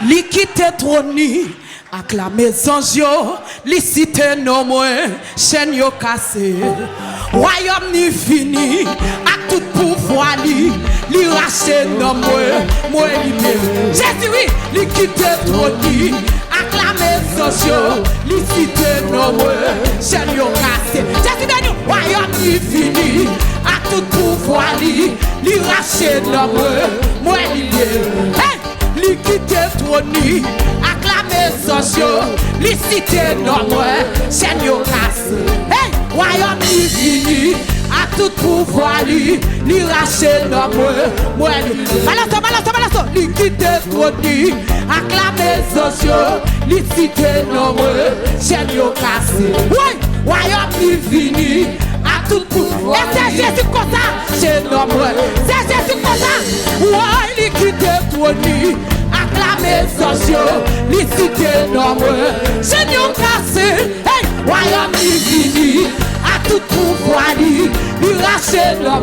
Li quitte troni ak la maison yo, li cité non moins, chèn yo kase. Royaume ni fini, ak tout pouvoir li rache non moi libéré. Jésus oui, li quitte troni ak la maison yo, li cité non moins, chèn yo kase. Jésus ben nous, royaume ni fini, ak tout pouvoir li rache non moi libéré. Hey! Li quitte troni ak la maison yo, li cité non moi, chèn yo kase. Hey, royaume ni fini, a tout pouvoir li rache non moi balaso, li quitte troni ak la maison yo, li cité non moi, chèn yo kase. Ouais, royaume ni fini, a tout pouvoir. Et c'est Jésus comme ça, chèn non moi. C'est Jésus comme ça. Ouais, li quitte troni ak la maison yo, li cité non moi, chèn yo kase. Hey, royaume ni fini, a tout pouvoir li rache non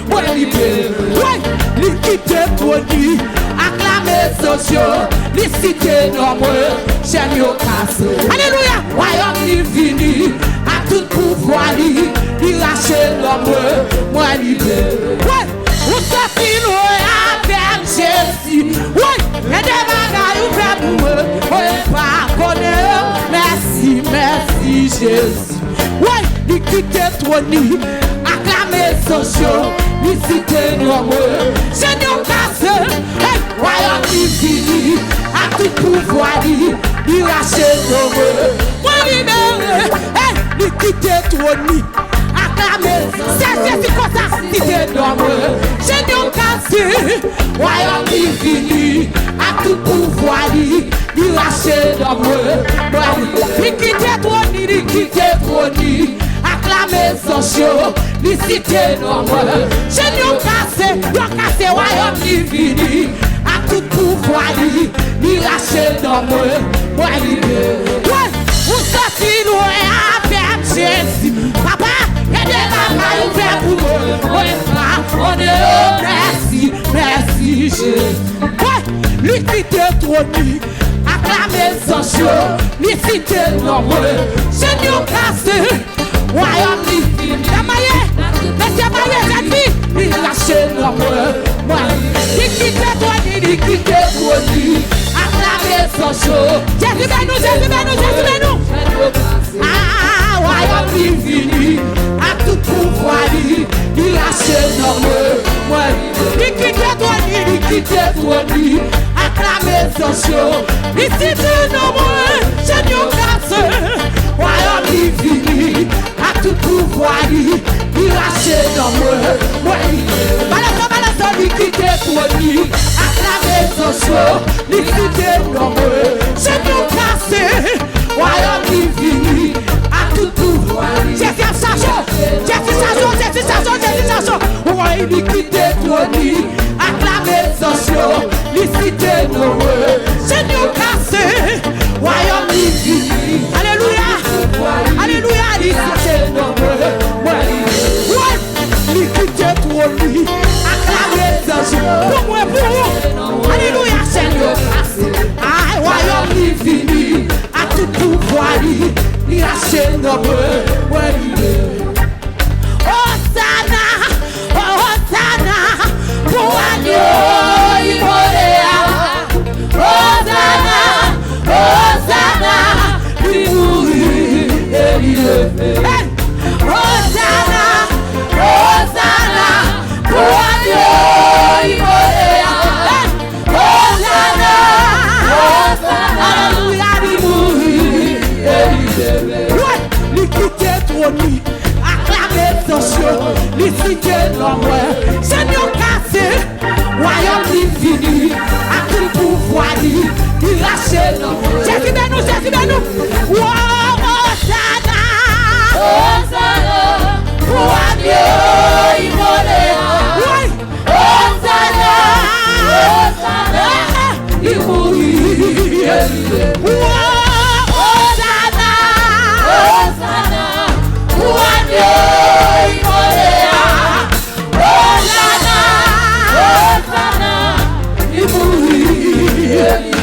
moi libéré. Ouais, li quitte troni ak la maison yo, li cité non moi, chèn yo kase. Alléluia, royaume ni fini, a tout pouvoir li rache non moi libéré. Ouais, ou sorti loin avec Jésus. Ouais, et des bagailles ou fait pour moi, ouais, pas connaître. Merci Jésus. Ouais, li quitte troni ak la maison yo, li cité non moi, chèn yo kase. Hey, royaume ni fini, a tout pouvoir li rache non moi libéré. Hey, li quitte troni ak la maison, c'est Jésus comme ça, cité non moi, chèn yo kase. Royaume ni fini, a tout pouvoir li rache non moi li quitte troni ak la maison yo, li cité non moi, chèn yo kase. Royaume ni fini, a tout pouvoir li rache non moi libéré. Ouais, ou sorti loin avec Jésus. Papa, et des bagailles ou fait pour moi, ouais, pas connaître. Merci Jésus. Ouais, li quitte troni ak la maison yo, li cité non moi, chèn yo kase. Royaume ni fini, la maille, monsieur maille, jeune fille, li rache non moi, li quitte troni ak la maison yo. Jésus ben nous. Ah, royaume ni fini, a tout pouvoir li rache non moi, li quitte troni ak la maison yo, li cité non moi, chèn yo kase. Royaume ni fini, a tout pouvoir li rache non moi balaso, li quitte troni ak la maison yo, li cité non moi, chèn yo kase. Royaume ni fini, a tout pouvoir Jésus Sacho. Ouais, li quitte troni ak la maison yo, li cité non moi, chèn yo kase. Royaume ni fini, alléluia, li cité non moi. Ouais, li quitte troni ak la maison yo, pour moi. Alléluia, chèn yo kase. Ah, royaume ni fini, a tout pouvoir li rache non moi libéré. Hosanna, pour agneau immoléa. Hosanna, lui mourir et lui lever. Hosanna, pour agneau immoléa. Alléluia, lui mourir et lui lever. Ouais, li quitte troni ak la maison yo, li cité non moi, chèn yo kase. Royaume ni fini, a tout pouvoir li rache non moi. Jésus ben nous. Hosanna, pour agneau immoléa. Hosanna, li mourir et lui lever. Hosanna, pour agneau immoléa. Hosanna, li mourir et lui lever.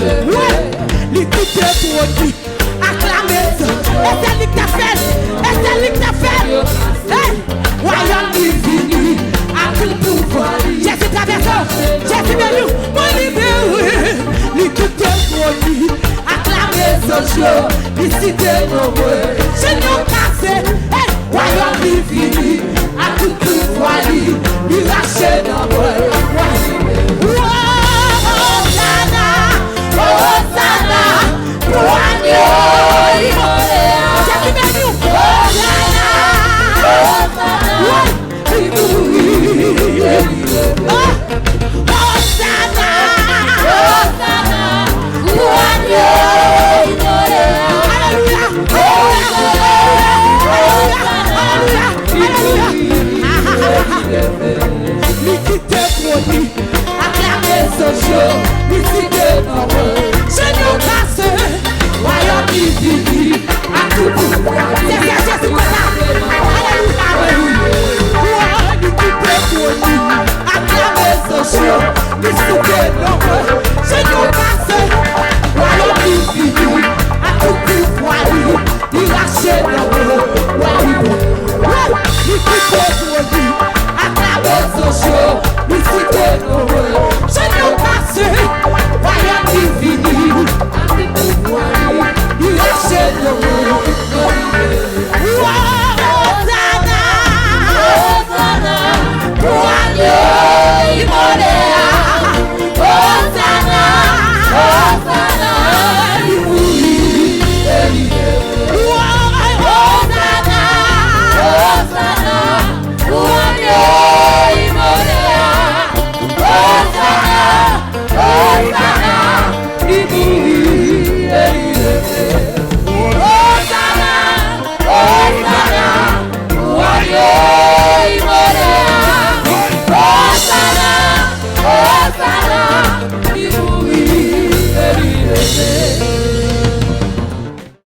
L'écoute trop dit, acclamez ça. Et c'est lui qui t'a fait, et c'est lui qui t'a fait. Royaume divini, à tout pouvoir. Jésus traversant, Jésus venu, moi libéré. L'écoute trop dit, acclamez ça. Ici t'es nombreux, c'est nous cassé. Royaume divini, à tout pouvoir. Il lâche nombreux. Hosanna, Hosanna, Hosanna,